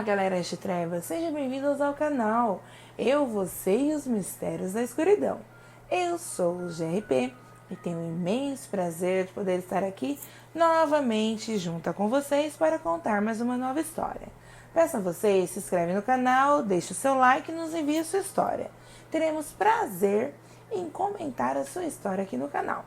galera de trevas, sejam bem-vindos ao canal Eu, Você e os Mistérios da Escuridão. Eu sou o GRP e tenho um imenso prazer de poder estar aqui novamente junto com vocês para contar mais uma nova história. Peço a vocês, se inscrevem no canal, deixe o seu like e nos envie a sua história. Teremos prazer em comentar a sua história aqui no canal.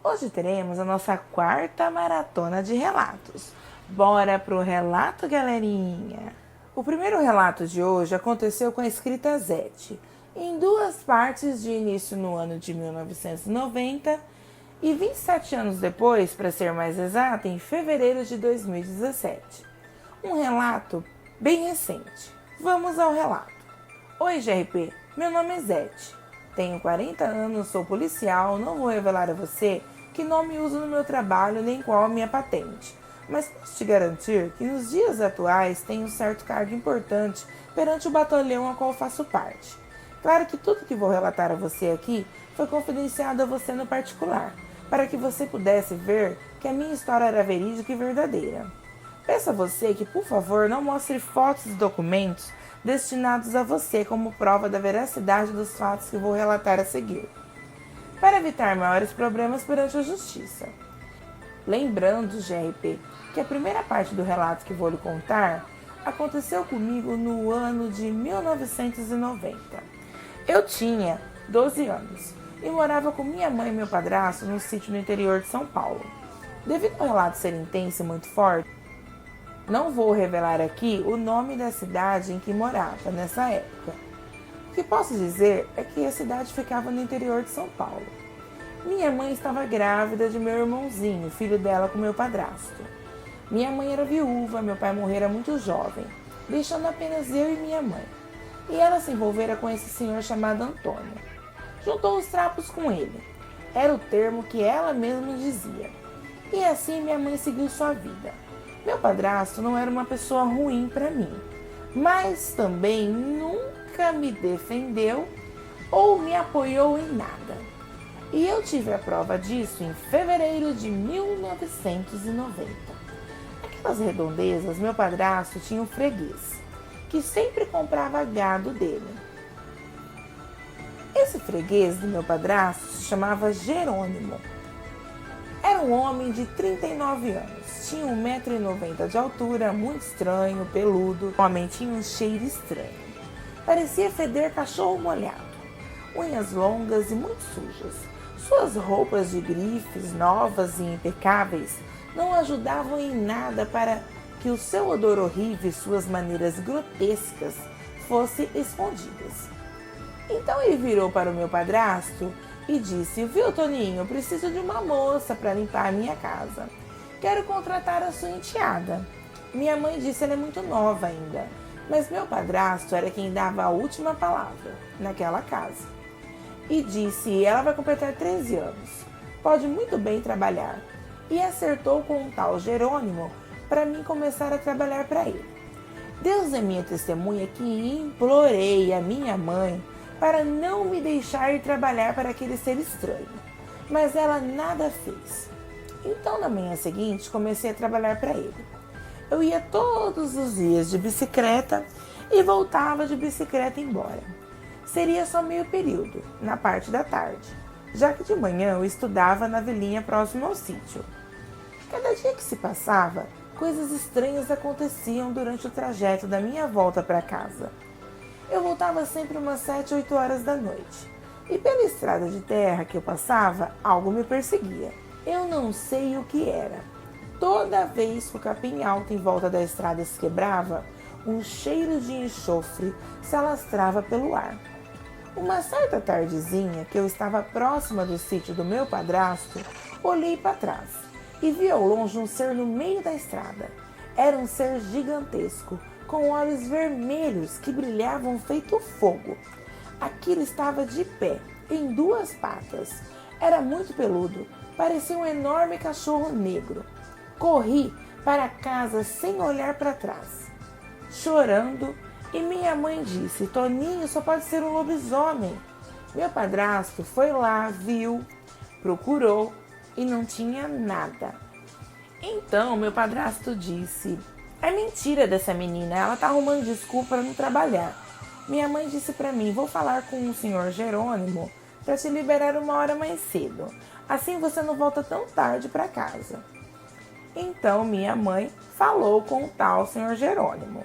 Hoje teremos a nossa quarta maratona de relatos. Bora pro relato, galerinha! O primeiro relato de hoje aconteceu com a escrita Zete, em duas partes de início no ano de 1990 e 27 anos depois, para ser mais exata, em fevereiro de 2017. Um relato bem recente. Vamos ao relato. Oi, GRP, meu nome é Zete. Tenho 40 anos, sou policial, não vou revelar a você que nome uso no meu trabalho nem qual a minha patente. Mas posso te garantir que nos dias atuais tenho um certo cargo importante perante o batalhão a qual faço parte. Claro que tudo que vou relatar a você aqui foi confidenciado a você no particular, para que você pudesse ver que a minha história era verídica e verdadeira. Peço a você que, por favor, não mostre fotos e documentos destinados a você como prova da veracidade dos fatos que vou relatar a seguir, para evitar maiores problemas perante a justiça. Lembrando, GRP, que a primeira parte do relato que vou lhe contar aconteceu comigo no ano de 1990. Eu tinha 12 anos e morava com minha mãe e meu padrasto num sítio no interior de São Paulo. Devido ao relato ser intenso e muito forte, não vou revelar aqui o nome da cidade em que morava nessa época. O que posso dizer é que a cidade ficava no interior de São Paulo. Minha mãe estava grávida de meu irmãozinho, filho dela com meu padrasto. Minha mãe era viúva, meu pai morrera muito jovem, deixando apenas eu e minha mãe. E ela se envolvera com esse senhor chamado Antônio. Juntou os trapos com ele. Era o termo que ela mesma dizia. E assim minha mãe seguiu sua vida. Meu padrasto não era uma pessoa ruim para mim, mas também nunca me defendeu ou me apoiou em nada. E eu tive a prova disso em fevereiro de 1990. Naquelas redondezas, meu padrasto tinha um freguês, que sempre comprava gado dele. Esse freguês do meu padrasto se chamava Jerônimo. Era um homem de 39 anos, tinha 1,90 m de altura, muito estranho, peludo. O homem tinha um cheiro estranho. Parecia feder cachorro molhado, unhas longas e muito sujas. Suas roupas de grifes, novas e impecáveis, não ajudavam em nada para que o seu odor horrível e suas maneiras grotescas fossem escondidas. Então ele virou para o meu padrasto e disse: "Viu, Toninho, eu preciso de uma moça para limpar a minha casa. Quero contratar a sua enteada." Minha mãe disse: "Ela é muito nova ainda." Mas meu padrasto era quem dava a última palavra naquela casa. E disse: "Ela vai completar 13 anos. Pode muito bem trabalhar." E acertou com um tal Jerônimo para mim começar a trabalhar para ele. Deus é minha testemunha que implorei a minha mãe para não me deixar ir trabalhar para aquele ser estranho. Mas ela nada fez. Então, na manhã seguinte, comecei a trabalhar para ele. Eu ia todos os dias de bicicleta e voltava de bicicleta embora. Seria só meio período, na parte da tarde, já que de manhã eu estudava na vilinha próxima ao sítio. Cada dia que se passava, coisas estranhas aconteciam durante o trajeto da minha volta para casa. Eu voltava sempre umas 7, 8 horas da noite, e pela estrada de terra que eu passava, algo me perseguia. Eu não sei o que era. Toda vez que o capim alto em volta da estrada se quebrava, um cheiro de enxofre se alastrava pelo ar. Uma certa tardezinha, que eu estava próxima do sítio do meu padrasto, olhei para trás e vi ao longe um ser no meio da estrada. Era um ser gigantesco, com olhos vermelhos que brilhavam feito fogo. Aquilo estava de pé, em duas patas. Era muito peludo, parecia um enorme cachorro negro. Corri para casa sem olhar para trás, chorando. E minha mãe disse: "Toninho, só pode ser um lobisomem." Meu padrasto foi lá, viu, procurou e não tinha nada. Então meu padrasto disse: É mentira dessa menina, ela tá arrumando desculpa para não trabalhar. Minha mãe disse para mim, vou falar com o senhor Jerônimo para te liberar uma hora mais cedo. Assim você não volta tão tarde para casa. Então minha mãe falou com o tal senhor Jerônimo,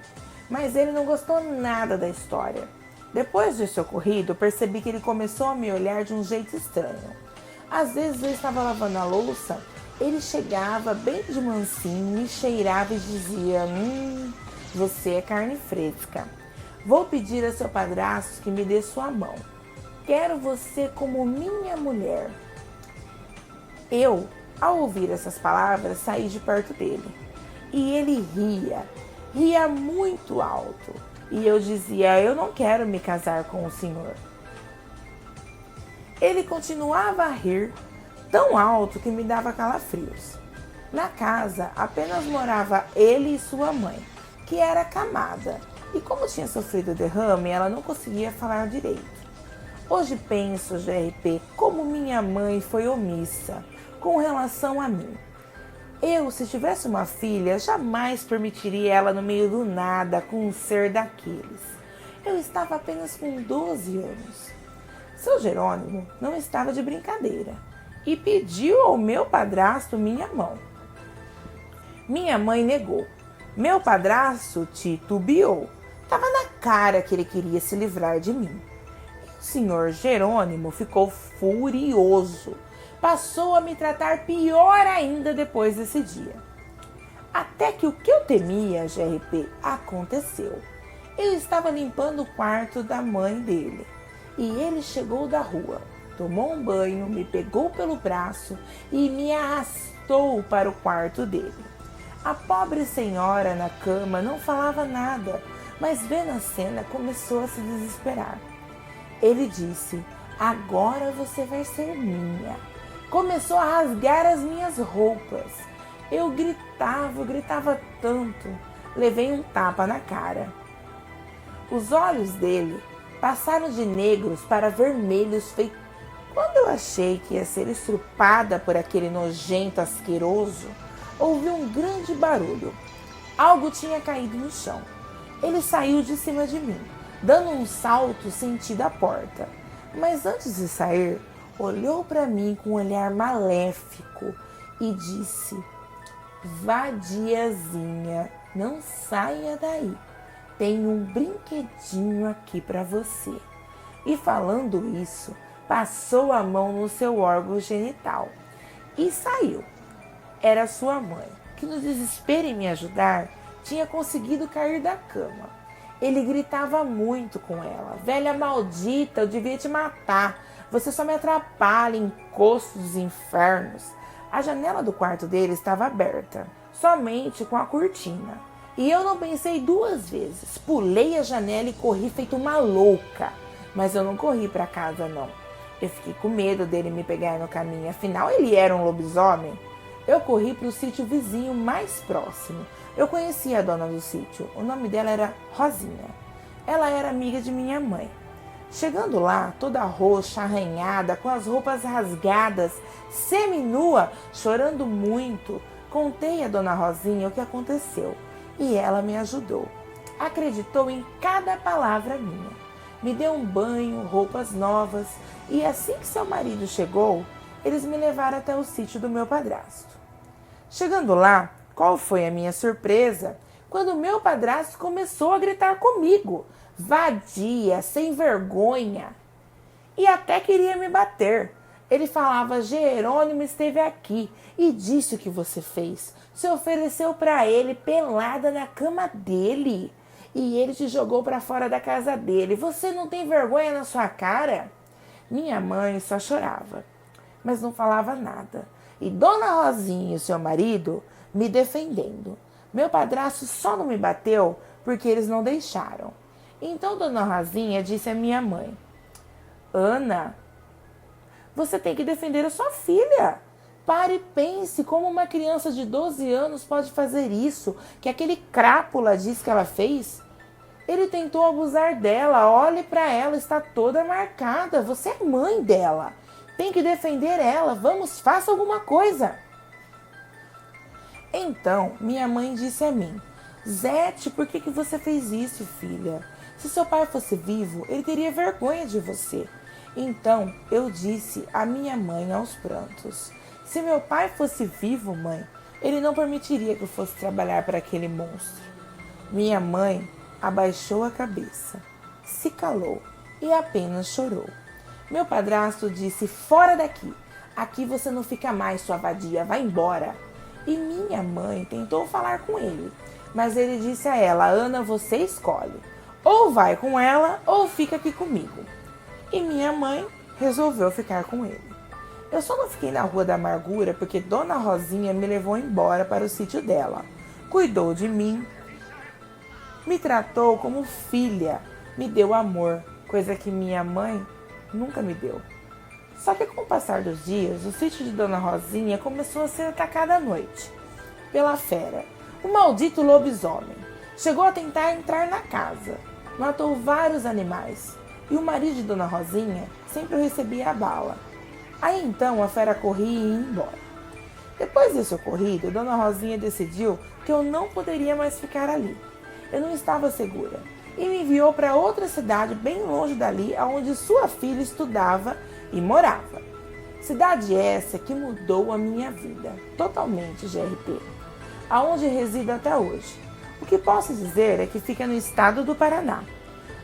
mas ele não gostou nada da história. Depois disso ocorrido, percebi que ele começou a me olhar de um jeito estranho. Às vezes eu estava lavando a louça, ele chegava bem de mansinho, me cheirava e dizia, você é carne fresca. Vou pedir a seu padrasto que me dê sua mão. Quero você como minha mulher. Eu, ao ouvir essas palavras, saí de perto dele. E ele ria muito alto. E eu dizia, eu não quero me casar com o senhor. Ele continuava a rir, tão alto que me dava calafrios. Na casa apenas morava ele e sua mãe, que era acamada, e como tinha sofrido derrame, ela não conseguia falar direito. Hoje penso, GRP, como minha mãe foi omissa com relação a mim. Eu, se tivesse uma filha, jamais permitiria ela no meio do nada com um ser daqueles. Eu estava apenas com 12 anos. Seu Jerônimo não estava de brincadeira e pediu ao meu padrasto minha mão. Minha mãe negou. Meu padrasto titubeou. Estava na cara que ele queria se livrar de mim. E o senhor Jerônimo ficou furioso. Passou a me tratar pior ainda depois desse dia. Até que o que eu temia, GRP, aconteceu. Eu estava limpando o quarto da mãe dele. E ele chegou da rua, tomou um banho, me pegou pelo braço e me arrastou para o quarto dele. A pobre senhora na cama não falava nada, mas vendo a cena começou a se desesperar. Ele disse, agora você vai ser minha. Começou a rasgar as minhas roupas. Eu gritava tanto. Levei um tapa na cara. Os olhos dele passaram de negros para vermelhos feitos. Quando eu achei que ia ser estrupada por aquele nojento asqueroso, ouvi um grande barulho. Algo tinha caído no chão. Ele saiu de cima de mim, dando um salto sentido à porta. Mas antes de sair, olhou para mim com um olhar maléfico e disse, vadiazinha, não saia daí. Tem um brinquedinho aqui para você. E falando isso, passou a mão no seu órgão genital e saiu. Era sua mãe, que no desespero em me ajudar, tinha conseguido cair da cama. Ele gritava muito com ela. Velha maldita, eu devia te matar. Você só me atrapalha, encosto dos infernos. A janela do quarto dele estava aberta, somente com a cortina. E eu não pensei duas vezes. Pulei a janela e corri feito uma louca. Mas eu não corri para casa, não. Eu fiquei com medo dele me pegar no caminho. Afinal, ele era um lobisomem. Eu corri para o sítio vizinho mais próximo. Eu conhecia a dona do sítio. O nome dela era Rosinha. Ela era amiga de minha mãe. Chegando lá, toda roxa, arranhada, com as roupas rasgadas, seminua, chorando muito, contei a dona Rosinha o que aconteceu. E ela me ajudou. Acreditou em cada palavra minha. Me deu um banho, roupas novas, e assim que seu marido chegou, eles me levaram até o sítio do meu padrasto. Chegando lá, qual foi a minha surpresa quando meu padrasto começou a gritar comigo, vadia, sem vergonha, e até queria me bater. Ele falava, Jerônimo esteve aqui e disse o que você fez. Se ofereceu para ele pelada na cama dele e ele te jogou para fora da casa dele. Você não tem vergonha na sua cara? Minha mãe só chorava, mas não falava nada. E Dona Rosinha e seu marido me defendendo. Meu padrasto só não me bateu porque eles não deixaram. Então Dona Rosinha disse à minha mãe, Ana, você tem que defender a sua filha. Pare e pense como uma criança de 12 anos pode fazer isso, que aquele crápula diz que ela fez. Ele tentou abusar dela, olhe para ela, está toda marcada. Você é mãe dela, tem que defender ela, vamos, faça alguma coisa. Então, minha mãe disse a mim, Zete, por que você fez isso, filha? Se seu pai fosse vivo, ele teria vergonha de você. Então eu disse à minha mãe aos prantos: se meu pai fosse vivo, mãe, ele não permitiria que eu fosse trabalhar para aquele monstro. Minha mãe abaixou a cabeça, se calou e apenas chorou. Meu padrasto disse: fora daqui, aqui você não fica mais, sua vadia, vai embora. E minha mãe tentou falar com ele, mas ele disse a ela: Ana, você escolhe, ou vai com ela ou fica aqui comigo. E minha mãe resolveu ficar com ele. Eu só não fiquei na Rua da Amargura porque Dona Rosinha me levou embora para o sítio dela. Cuidou de mim, me tratou como filha, me deu amor, coisa que minha mãe nunca me deu. Só que com o passar dos dias, o sítio de Dona Rosinha começou a ser atacado à noite pela fera, o maldito lobisomem. Chegou a tentar entrar na casa, matou vários animais. E o marido de Dona Rosinha sempre recebia a bala. Aí então a fera corria e ia embora. Depois desse ocorrido, Dona Rosinha decidiu que eu não poderia mais ficar ali. Eu não estava segura e me enviou para outra cidade bem longe dali, onde sua filha estudava e morava. Cidade essa que mudou a minha vida totalmente, GRP, aonde resido até hoje. O que posso dizer é que fica no estado do Paraná.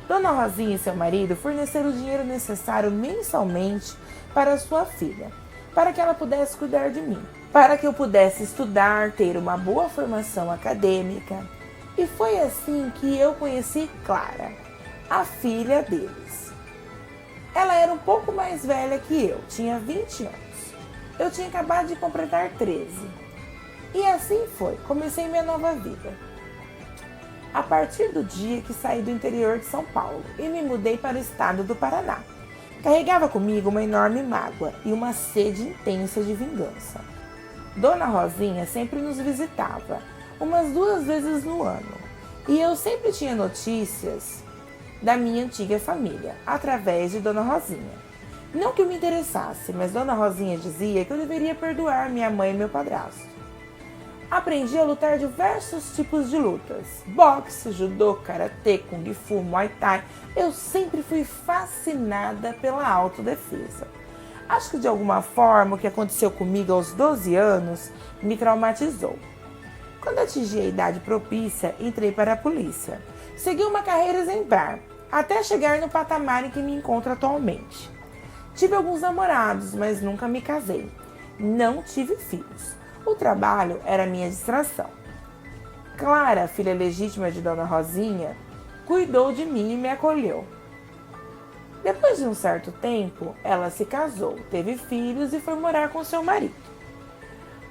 Dona Rosinha e seu marido forneceram o dinheiro necessário mensalmente para sua filha, para que ela pudesse cuidar de mim, para que eu pudesse estudar, ter uma boa formação acadêmica. E foi assim que eu conheci Clara, a filha deles. Ela era um pouco mais velha que eu, tinha 20 anos. Eu tinha acabado de completar 13. E assim foi, comecei minha nova vida. A partir do dia que saí do interior de São Paulo e me mudei para o estado do Paraná. Carregava comigo uma enorme mágoa e uma sede intensa de vingança. Dona Rosinha sempre nos visitava, umas 2 vezes no ano, e eu sempre tinha notícias da minha antiga família, através de Dona Rosinha. Não que eu me interessasse, mas Dona Rosinha dizia que eu deveria perdoar minha mãe e meu padrasto. Aprendi a lutar diversos tipos de lutas: boxe, judô, karatê, kung fu, muay thai. Eu sempre fui fascinada pela autodefesa. Acho que de alguma forma o que aconteceu comigo aos 12 anos me traumatizou. Quando atingi a idade propícia, entrei para a polícia. Segui uma carreira exemplar, até chegar no patamar em que me encontro atualmente. Tive alguns namorados, mas nunca me casei. Não tive filhos. O trabalho era minha distração. Clara, filha legítima de Dona Rosinha, cuidou de mim e me acolheu. Depois de um certo tempo, ela se casou, teve filhos e foi morar com seu marido.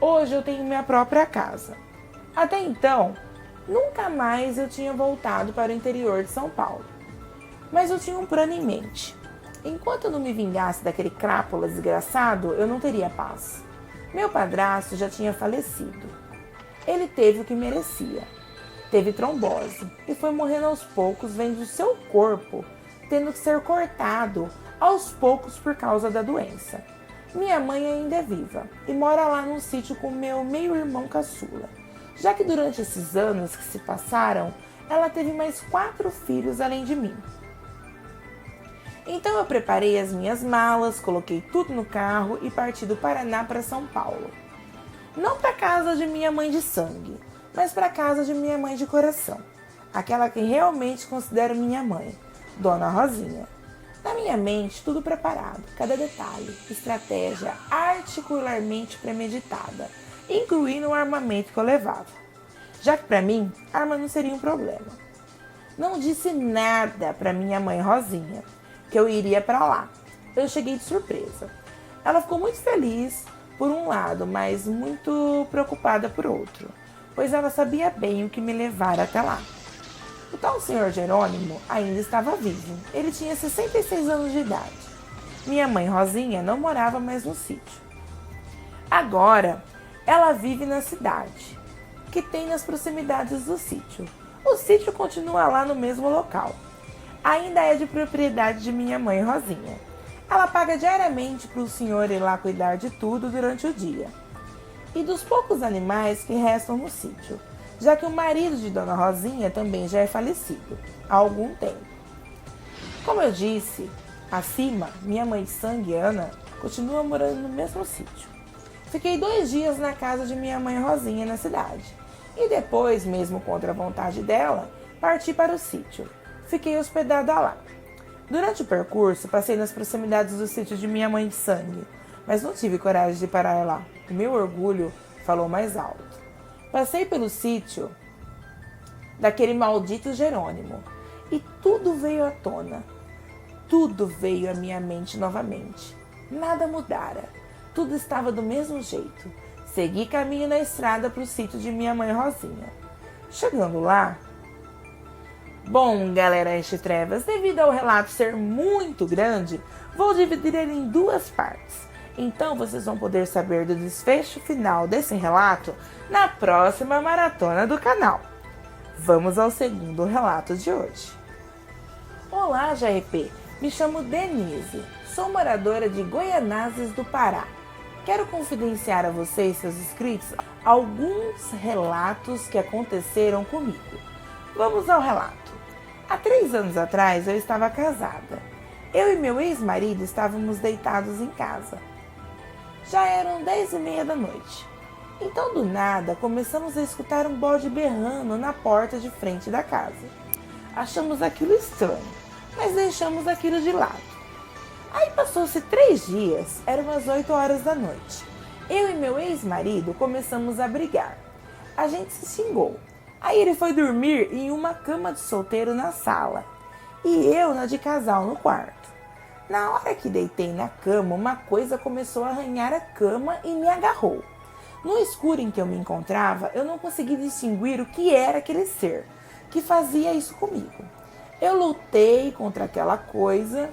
Hoje eu tenho minha própria casa. Até então, nunca mais eu tinha voltado para o interior de São Paulo. Mas eu tinha um plano em mente. Enquanto eu não me vingasse daquele crápula desgraçado, eu não teria paz. Meu padrasto já tinha falecido. Ele teve o que merecia. Teve trombose e foi morrendo aos poucos, vendo seu corpo tendo que ser cortado aos poucos por causa da doença. Minha mãe ainda é viva e mora lá num sítio com meu meio-irmão caçula, já que durante esses anos que se passaram, ela teve mais 4 filhos além de mim. Então eu preparei as minhas malas, coloquei tudo no carro e parti do Paraná para São Paulo. Não para casa de minha mãe de sangue, mas para casa de minha mãe de coração. Aquela que realmente considero minha mãe, Dona Rosinha. Na minha mente, tudo preparado, cada detalhe, estratégia articularmente premeditada, incluindo o armamento que eu levava. Já que para mim, arma não seria um problema. Não disse nada para minha mãe Rosinha que eu iria para lá. Eu cheguei de surpresa. Ela ficou muito feliz por um lado, mas muito preocupada por outro, pois ela sabia bem o que me levara até lá. O tal senhor Jerônimo ainda estava vivo. Ele tinha 66 anos de idade. Minha mãe Rosinha não morava mais no sítio. Agora, ela vive na cidade, que tem nas proximidades do sítio. O sítio continua lá no mesmo local. Ainda é de propriedade de minha mãe Rosinha. Ela paga diariamente para o senhor ir lá cuidar de tudo durante o dia. E dos poucos animais que restam no sítio. já que o marido de Dona Rosinha também já é falecido há algum tempo. Como eu disse acima, minha mãe de sangue, Ana, continua morando no mesmo sítio. Fiquei 2 dias na casa de minha mãe Rosinha na cidade e depois, mesmo contra a vontade dela, parti para o sítio. Fiquei hospedada lá. Durante o percurso, passei nas proximidades do sítio de minha mãe de sangue, mas não tive coragem de parar lá. O meu orgulho falou mais alto. Passei pelo sítio daquele maldito Jerônimo e tudo veio à tona. Tudo veio à minha mente novamente. Nada mudara. Tudo estava do mesmo jeito. Segui caminho na estrada para o sítio de minha mãe Rosinha. Chegando lá... Bom, galera Trevas, devido ao relato ser muito grande, vou dividir ele em 2 partes. Então vocês vão poder saber do desfecho final desse relato na próxima maratona do canal. Vamos ao segundo relato de hoje. Olá, JRP. Me chamo Denise. Sou moradora de Goianazes do Pará. Quero confidenciar a vocês, seus inscritos, alguns relatos que aconteceram comigo. Vamos ao relato. Há 3 anos atrás eu estava casada. Eu e meu ex-marido estávamos deitados em casa. Já eram 10h30 da noite. Então, do nada, começamos a escutar um bode berrando na porta de frente da casa. Achamos aquilo estranho, mas deixamos aquilo de lado. Aí passou-se 3 dias, eram as 8 horas da noite. Eu e meu ex-marido começamos a brigar. A gente se xingou. Aí ele foi dormir em uma cama de solteiro na sala e eu na de casal no quarto. Na hora que deitei na cama, uma coisa começou a arranhar a cama e me agarrou. No escuro em que eu me encontrava, eu não consegui distinguir o que era aquele ser que fazia isso comigo. Eu lutei contra aquela coisa,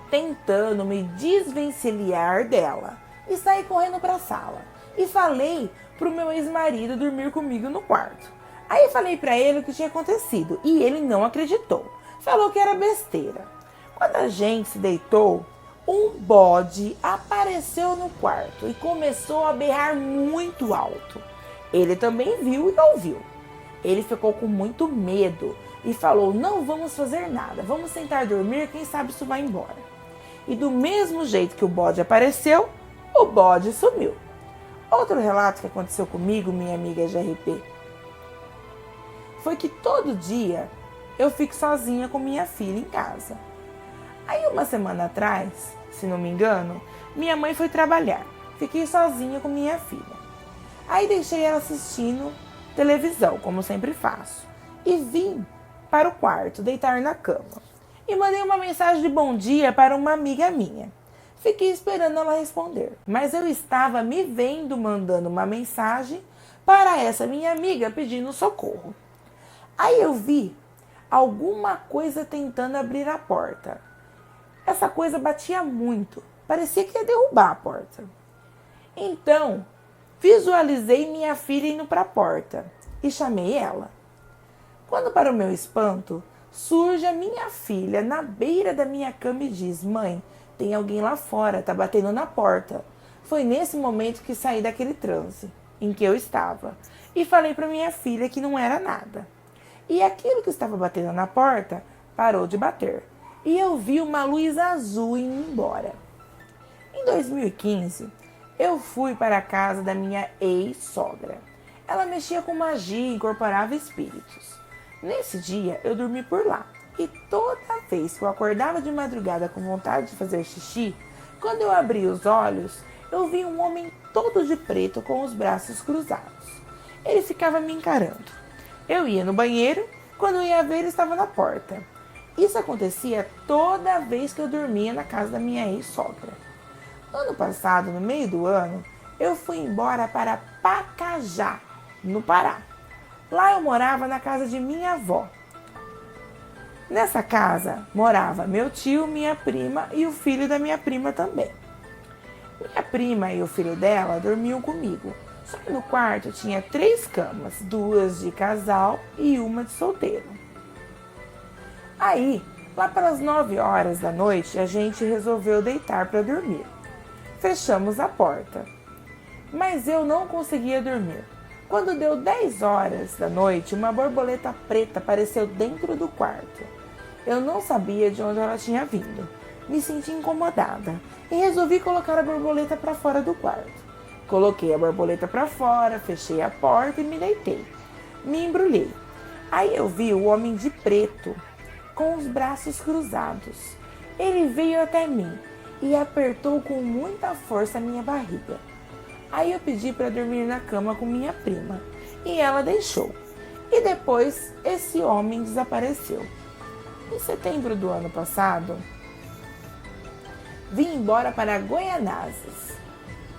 tentando me desvencilhar dela, e saí correndo para a sala. E falei para o meu ex-marido dormir comigo no quarto. Aí eu falei para ele o que tinha acontecido e ele não acreditou. Falou que era besteira. Quando a gente se deitou, um bode apareceu no quarto e começou a berrar muito alto. Ele também viu e ouviu. Ele ficou com muito medo e falou: não vamos fazer nada, vamos tentar dormir, quem sabe isso vai embora. E do mesmo jeito que o bode apareceu, o bode sumiu. Outro relato que aconteceu comigo, minha amiga GRP, foi que todo dia eu fico sozinha com minha filha em casa. Aí uma semana atrás, se não me engano, minha mãe foi trabalhar. Fiquei sozinha com minha filha. Aí deixei ela assistindo televisão, como sempre faço, e vim para o quarto deitar na cama. E mandei uma mensagem de bom dia para uma amiga minha. Fiquei esperando ela responder, mas eu estava me vendo mandando uma mensagem para essa minha amiga pedindo socorro. Aí eu vi alguma coisa tentando abrir a porta. Essa coisa batia muito, parecia que ia derrubar a porta. Então, visualizei minha filha indo para a porta e chamei ela. Quando, para o meu espanto, surge a minha filha na beira da minha cama e diz: mãe, tem alguém lá fora, tá batendo na porta. Foi nesse momento que saí daquele transe em que eu estava e falei para minha filha que não era nada. E aquilo que estava batendo na porta parou de bater. E eu vi uma luz azul indo embora. Em 2015, eu fui para a casa da minha ex-sogra. Ela mexia com magia e incorporava espíritos. Nesse dia, eu dormi por lá. E toda vez que eu acordava de madrugada com vontade de fazer xixi, quando eu abri os olhos, eu vi um homem todo de preto com os braços cruzados. Ele ficava me encarando. Eu ia no banheiro, quando ia ver, ele estava na porta. Isso acontecia toda vez que eu dormia na casa da minha ex-sogra. Ano passado, no meio do ano, eu fui embora para Pacajá, no Pará. Lá eu morava na casa de minha avó. Nessa casa morava meu tio, minha prima e o filho da minha prima também. Minha prima e o filho dela dormiam comigo. Só que no quarto tinha 3 camas, 2 de casal e uma de solteiro. Aí, lá pelas 9 horas da noite, a gente resolveu deitar para dormir. Fechamos a porta. Mas eu não conseguia dormir. Quando deu 10 horas da noite, uma borboleta preta apareceu dentro do quarto. Eu não sabia de onde ela tinha vindo. Me senti incomodada e resolvi colocar a borboleta para fora do quarto. Coloquei a borboleta para fora, fechei a porta e me deitei. Me embrulhei. Aí eu vi o homem de preto, com os braços cruzados. Ele veio até mim e apertou com muita força a minha barriga. Aí eu pedi para dormir na cama com minha prima e ela deixou. E depois esse homem desapareceu. Em setembro do ano passado, vim embora para Goianazes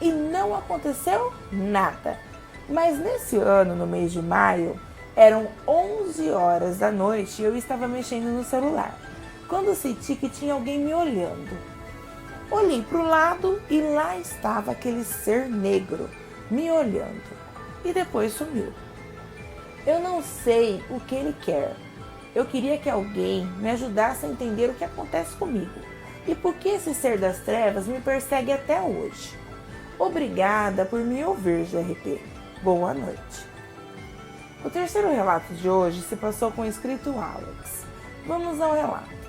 e não aconteceu nada. Mas nesse ano, no mês de maio, eram 11 horas da noite e eu estava mexendo no celular, quando senti que tinha alguém me olhando. Olhei para o lado e lá estava aquele ser negro me olhando e depois sumiu. Eu não sei o que ele quer. Eu queria que alguém me ajudasse a entender o que acontece comigo e por que esse ser das trevas me persegue até hoje. Obrigada por me ouvir, GRP. Boa noite. O terceiro relato de hoje se passou com o inscrito Alex. Vamos ao relato.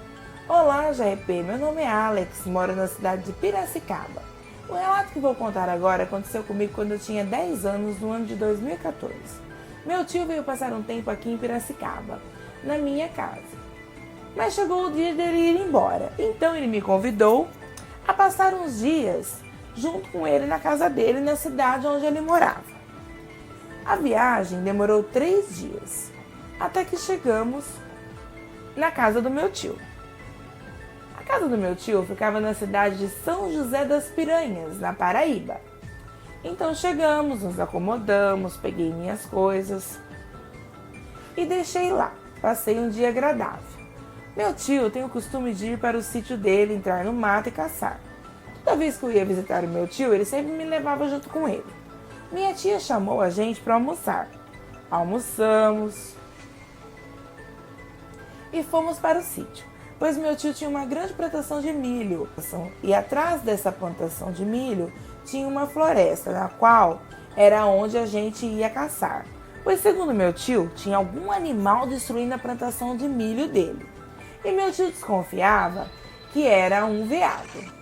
Olá, GRP. Meu nome é Alex, moro na cidade de Piracicaba. O relato que vou contar agora aconteceu comigo quando eu tinha 10 anos, no ano de 2014. Meu tio veio passar um tempo aqui em Piracicaba, na minha casa. Mas chegou o dia dele ir embora, então ele me convidou a passar uns dias junto com ele na casa dele, na cidade onde ele morava. A viagem demorou 3 dias, até que chegamos na casa do meu tio. A casa do meu tio ficava na cidade de São José das Piranhas, na Paraíba. Então chegamos, nos acomodamos, peguei minhas coisas e deixei lá. Passei um dia agradável. Meu tio tem o costume de ir para o sítio dele, entrar no mato e caçar. Toda vez que eu ia visitar o meu tio, ele sempre me levava junto com ele. Minha tia chamou a gente para almoçar. Almoçamos e fomos para o sítio, pois meu tio tinha uma grande plantação de milho. E atrás dessa plantação de milho tinha uma floresta, na qual era onde a gente ia caçar. Pois, segundo meu tio, tinha algum animal destruindo a plantação de milho dele. E meu tio desconfiava que era um veado.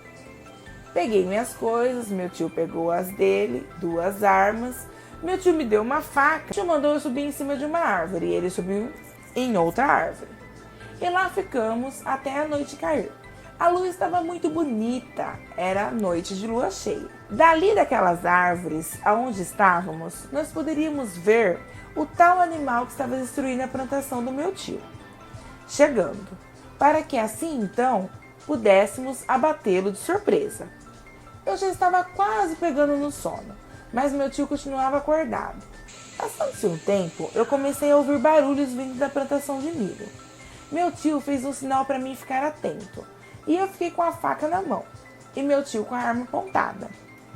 Peguei minhas coisas, meu tio pegou as dele, 2 armas. Meu tio me deu uma faca, meu tio mandou eu subir em cima de uma árvore e ele subiu em outra árvore. E lá ficamos até a noite cair. A lua estava muito bonita, era noite de lua cheia. Dali daquelas árvores aonde estávamos, nós poderíamos ver o tal animal que estava destruindo a plantação do meu tio, chegando, para que assim então pudéssemos abatê-lo de surpresa. Eu já estava quase pegando no sono, mas meu tio continuava acordado. Passando-se um tempo, eu comecei a ouvir barulhos vindo da plantação de milho. Meu tio fez um sinal para mim ficar atento, e eu fiquei com a faca na mão, e meu tio com a arma apontada.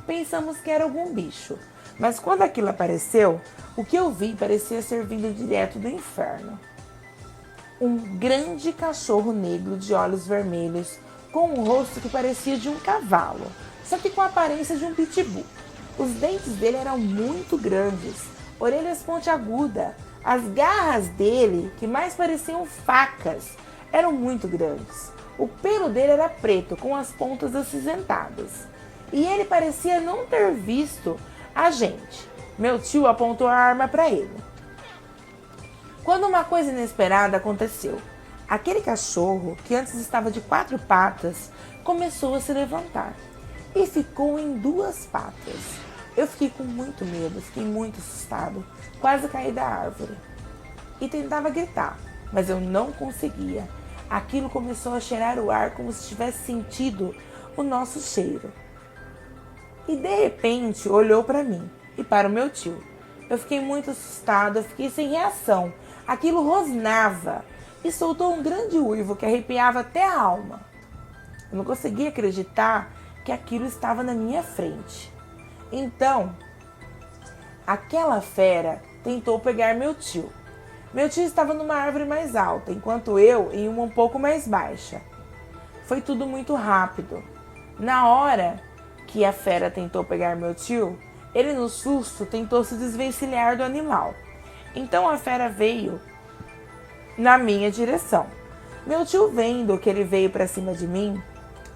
Pensamos que era algum bicho, mas quando aquilo apareceu, o que eu vi parecia ser vindo direto do inferno. Um grande cachorro negro de olhos vermelhos, com um rosto que parecia de um cavalo, só que com a aparência de um pitbull. Os dentes dele eram muito grandes, orelhas pontiagudas, as garras dele, que mais pareciam facas, eram muito grandes. O pelo dele era preto, com as pontas acinzentadas, e ele parecia não ter visto a gente. Meu tio apontou a arma para ele. Quando uma coisa inesperada aconteceu. Aquele cachorro, que antes estava de 4 patas, começou a se levantar e ficou em 2 patas. Eu fiquei com muito medo, fiquei muito assustado, quase caí da árvore. E tentava gritar, mas eu não conseguia. Aquilo começou a cheirar o ar como se tivesse sentido o nosso cheiro. E de repente olhou para mim e para o meu tio. Eu fiquei muito assustada, eu fiquei sem reação. Aquilo rosnava e soltou um grande uivo que arrepiava até a alma. Eu não conseguia acreditar que aquilo estava na minha frente. Então, aquela fera tentou pegar meu tio. Meu tio estava numa árvore mais alta, enquanto eu em uma um pouco mais baixa. Foi tudo muito rápido. Na hora que a fera tentou pegar meu tio, Ele, no susto, tentou se desvencilhar do animal. Então a fera veio na minha direção. Meu tio, vendo que ele veio para cima de mim,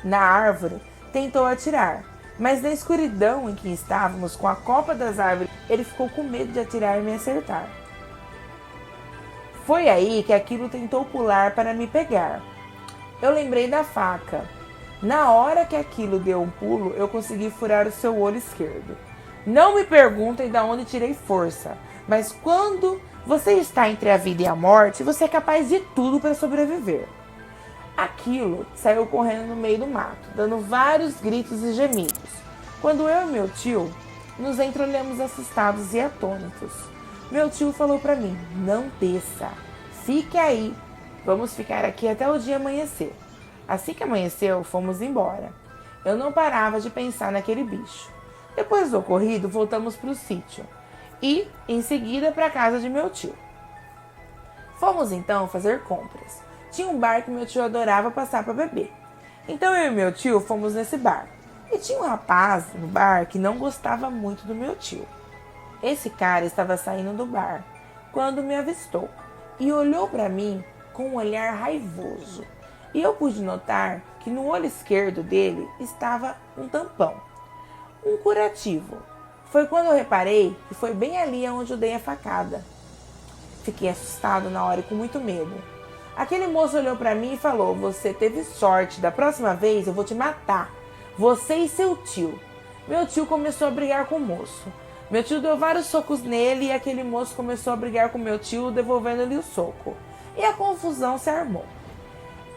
na árvore, tentou atirar. Mas na escuridão em que estávamos, com a copa das árvores, ele ficou com medo de atirar e me acertar. Foi aí que aquilo tentou pular para me pegar. Eu lembrei da faca. Na hora que aquilo deu um pulo, eu consegui furar o seu olho esquerdo. Não me perguntem de onde tirei força, mas quando você está entre a vida e a morte, você é capaz de tudo para sobreviver. Aquilo saiu correndo no meio do mato, dando vários gritos e gemidos. Quando eu e meu tio nos entreolhamos assustados e atônitos. Meu tio falou para mim: não desça, fique aí, vamos ficar aqui até o dia amanhecer. Assim que amanheceu, fomos embora. Eu não parava de pensar naquele bicho. Depois do ocorrido, voltamos para o sítio e, em seguida, para a casa de meu tio. Fomos então fazer compras. Tinha um bar que meu tio adorava passar para beber. Então eu e meu tio fomos nesse bar. E tinha um rapaz no bar que não gostava muito do meu tio. Esse cara estava saindo do bar quando me avistou e olhou para mim com um olhar raivoso. E eu pude notar que no olho esquerdo dele estava um tampão, um curativo. Foi quando eu reparei que foi bem ali onde eu dei a facada. Fiquei assustado na hora e com muito medo. Aquele moço olhou para mim e falou: você teve sorte, da próxima vez eu vou te matar, você e seu tio. Meu tio começou a brigar com o moço. Meu tio deu vários socos nele e aquele moço começou a brigar com meu tio, devolvendo-lhe o soco. E a confusão se armou.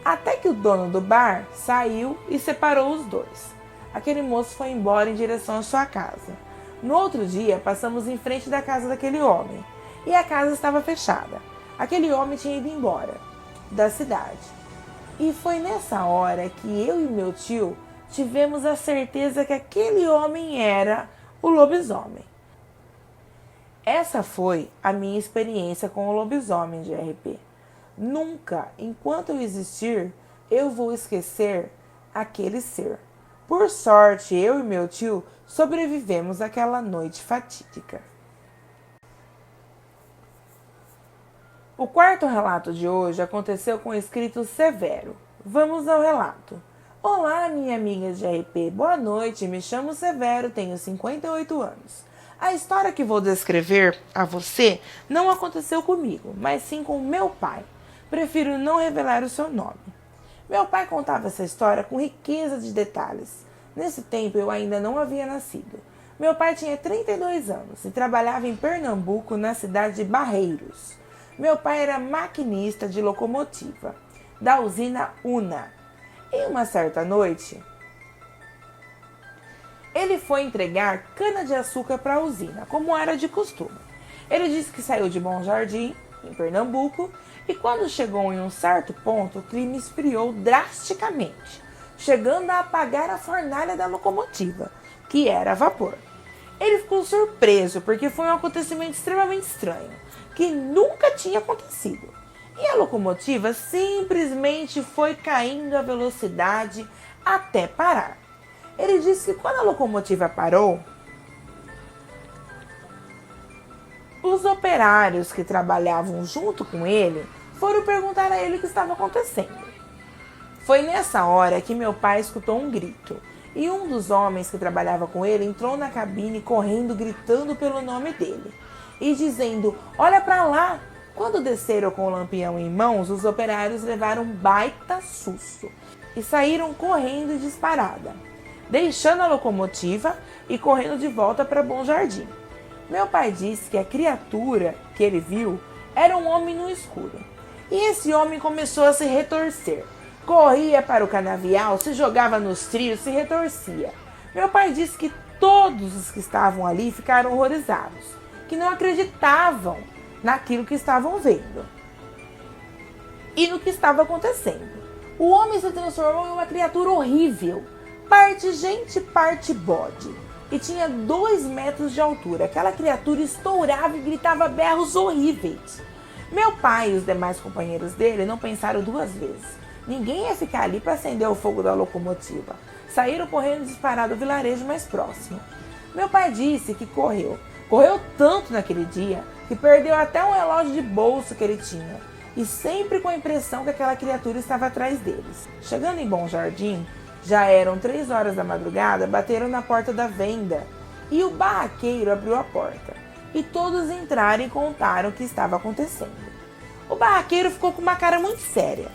Até que o dono do bar saiu e separou os dois. Aquele moço foi embora em direção à sua casa. No outro dia, passamos em frente da casa daquele homem. E a casa estava fechada. Aquele homem tinha ido embora da cidade. E foi nessa hora que eu e meu tio tivemos a certeza que aquele homem era o lobisomem. Essa foi a minha experiência com o lobisomem de RP. Nunca, enquanto eu existir, eu vou esquecer aquele ser. Por sorte, eu e meu tio sobrevivemos àquela noite fatídica. O quarto relato de hoje aconteceu com o escrito Severo. Vamos ao relato. Olá, minha amiga de RP. Boa noite, me chamo Severo, tenho 58 anos. A história que vou descrever a você não aconteceu comigo, mas sim com meu pai. Prefiro não revelar o seu nome. Meu pai contava essa história com riqueza de detalhes. Nesse tempo eu ainda não havia nascido. Meu pai tinha 32 anos e trabalhava em Pernambuco, na cidade de Barreiros. Meu pai era maquinista de locomotiva, da usina Una. Em uma certa noite, ele foi entregar cana-de-açúcar para a usina, como era de costume. Ele disse que saiu de Bom Jardim, em Pernambuco, e quando chegou em um certo ponto, o clima esfriou drasticamente, chegando a apagar a fornalha da locomotiva, que era a vapor. Ele ficou surpreso, porque foi um acontecimento extremamente estranho, que nunca tinha acontecido. E a locomotiva simplesmente foi caindo a velocidade até parar. Ele disse que quando a locomotiva parou, os operários que trabalhavam junto com ele foram perguntar a ele o que estava acontecendo. Foi nessa hora que meu pai escutou um grito. E um dos homens que trabalhava com ele entrou na cabine correndo, gritando pelo nome dele e dizendo: olha pra lá! Quando desceram com o lampião em mãos, os operários levaram um baita susto e saíram correndo disparada, deixando a locomotiva e correndo de volta para Bom Jardim. Meu pai disse que a criatura que ele viu era um homem no escuro. E esse homem começou a se retorcer. Corria para o canavial, se jogava nos trios, se retorcia. Meu pai disse que todos os que estavam ali ficaram horrorizados, que não acreditavam naquilo que estavam vendo e no que estava acontecendo. O homem se transformou em uma criatura horrível, parte gente, parte bode, e tinha 2 metros de altura. Aquela criatura estourava e gritava berros horríveis. Meu pai e os demais companheiros dele não pensaram 2 vezes. Ninguém ia ficar ali para acender o fogo da locomotiva. Saíram correndo disparar do vilarejo mais próximo. Meu pai disse que correu tanto naquele dia que perdeu até um relógio de bolso que ele tinha, e sempre com a impressão que aquela criatura estava atrás deles. Chegando em Bom Jardim, já eram 3 horas da madrugada, bateram na porta da venda e o barraqueiro abriu a porta. E todos entraram e contaram o que estava acontecendo. O barraqueiro ficou com uma cara muito séria.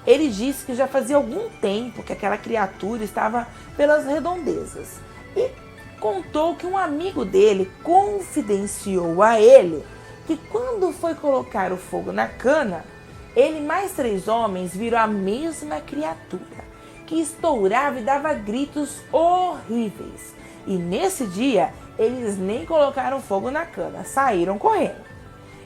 Ele disse que já fazia algum tempo que aquela criatura estava pelas redondezas e contou que um amigo dele confidenciou a ele que quando foi colocar o fogo na cana, ele e mais 3 homens viram a mesma criatura, que estourava e dava gritos horríveis. E nesse dia, eles nem colocaram fogo na cana, saíram correndo.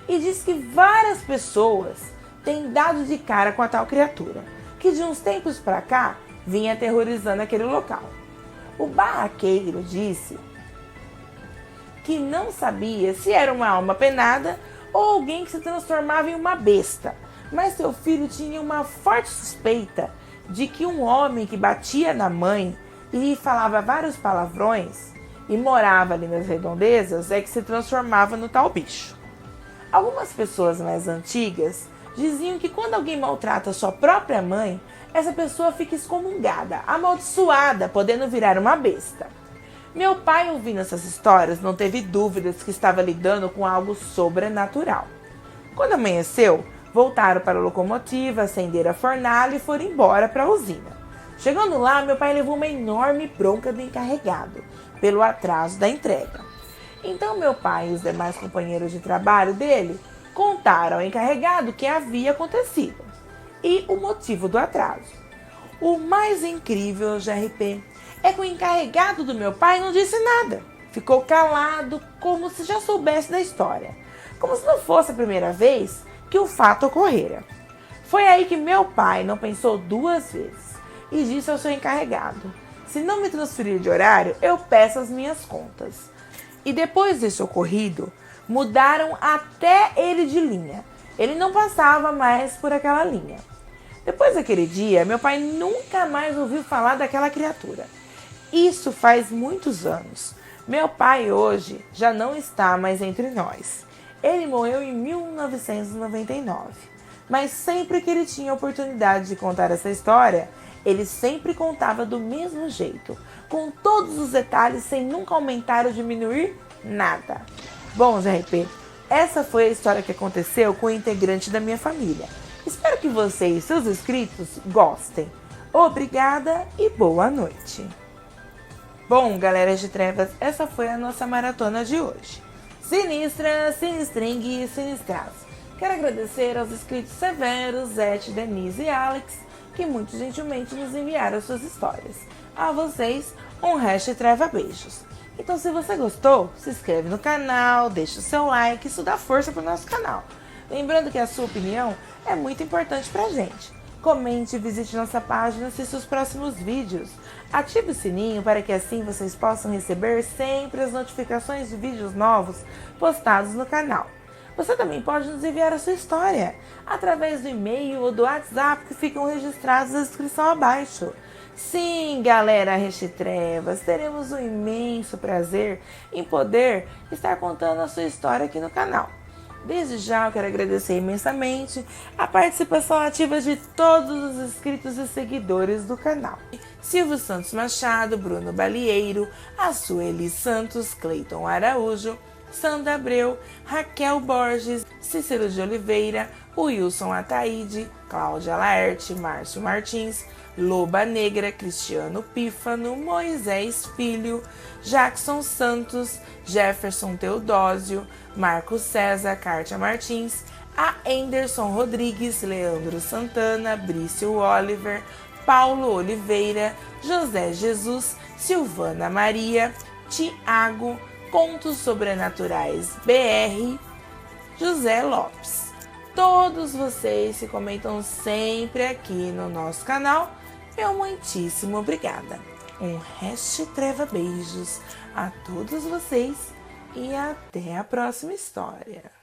E diz que várias pessoas têm dado de cara com a tal criatura, que de uns tempos pra cá vinha aterrorizando aquele local. O barraqueiro disse que não sabia se era uma alma penada ou alguém que se transformava em uma besta, mas seu filho tinha uma forte suspeita de que um homem que batia na mãe e falava vários palavrões e morava ali nas redondezas é que se transformava no tal bicho. Algumas pessoas mais antigas diziam que quando alguém maltrata sua própria mãe, essa pessoa fica excomungada, amaldiçoada, podendo virar uma besta. Meu pai, ouvindo essas histórias, não teve dúvidas que estava lidando com algo sobrenatural. Quando amanheceu, voltaram para a locomotiva, acenderam a fornalha e foram embora para a usina. Chegando lá, meu pai levou uma enorme bronca do encarregado pelo atraso da entrega. Então meu pai e os demais companheiros de trabalho dele contaram ao encarregado o que havia acontecido e o motivo do atraso. O mais incrível, GRP, é que o encarregado do meu pai não disse nada. Ficou calado, como se já soubesse da história. Como se não fosse a primeira vez que o fato ocorrera. Foi aí que meu pai não pensou 2 vezes e disse ao seu encarregado: se não me transferir de horário, eu peço as minhas contas. E depois desse ocorrido, mudaram até ele de linha. Ele não passava mais por aquela linha. Depois daquele dia, meu pai nunca mais ouviu falar daquela criatura. Isso faz muitos anos. Meu pai hoje já não está mais entre nós. Ele morreu em 1999. Mas sempre que ele tinha a oportunidade de contar essa história, ele sempre contava do mesmo jeito, com todos os detalhes, sem nunca aumentar ou diminuir nada. Bom, GRP, essa foi a história que aconteceu com o integrante da minha família. Espero que você e seus inscritos gostem. Obrigada e boa noite. Bom, galera de trevas, essa foi a nossa maratona de hoje. Sinistra, sinistringue e sinistras. Quero agradecer aos inscritos Severo, Zete, Denise e Alex, que muito gentilmente nos enviaram suas histórias. A vocês, treva beijos. Então, se você gostou, se inscreve no canal, deixa o seu like, isso dá força para o nosso canal. Lembrando que a sua opinião é muito importante pra gente. Comente, visite nossa página, assista os próximos vídeos. Ative o sininho para que assim vocês possam receber sempre as notificações de vídeos novos postados no canal. Você também pode nos enviar a sua história através do e-mail ou do WhatsApp que ficam registrados na descrição abaixo. Sim, galera Trevas, teremos um imenso prazer em poder estar contando a sua história aqui no canal. Desde já eu quero agradecer imensamente a participação ativa de todos os inscritos e seguidores do canal. Silvio Santos Machado, Bruno Balieiro, Açueli Santos, Cleiton Araújo, Sandra Abreu, Raquel Borges, Cícero de Oliveira, Wilson Ataíde, Cláudia Laerte, Márcio Martins, Loba Negra, Cristiano Pífano, Moisés Filho, Jackson Santos, Jefferson Teodósio, Marcos César, Cártia Martins, a Anderson Rodrigues, Leandro Santana, Brício Oliver, Paulo Oliveira, José Jesus, Silvana Maria, Tiago, Contos Sobrenaturais BR, José Lopes. Todos vocês que comentam sempre aqui no nosso canal, meu muitíssimo obrigada. Treva beijos a todos vocês e até a próxima história.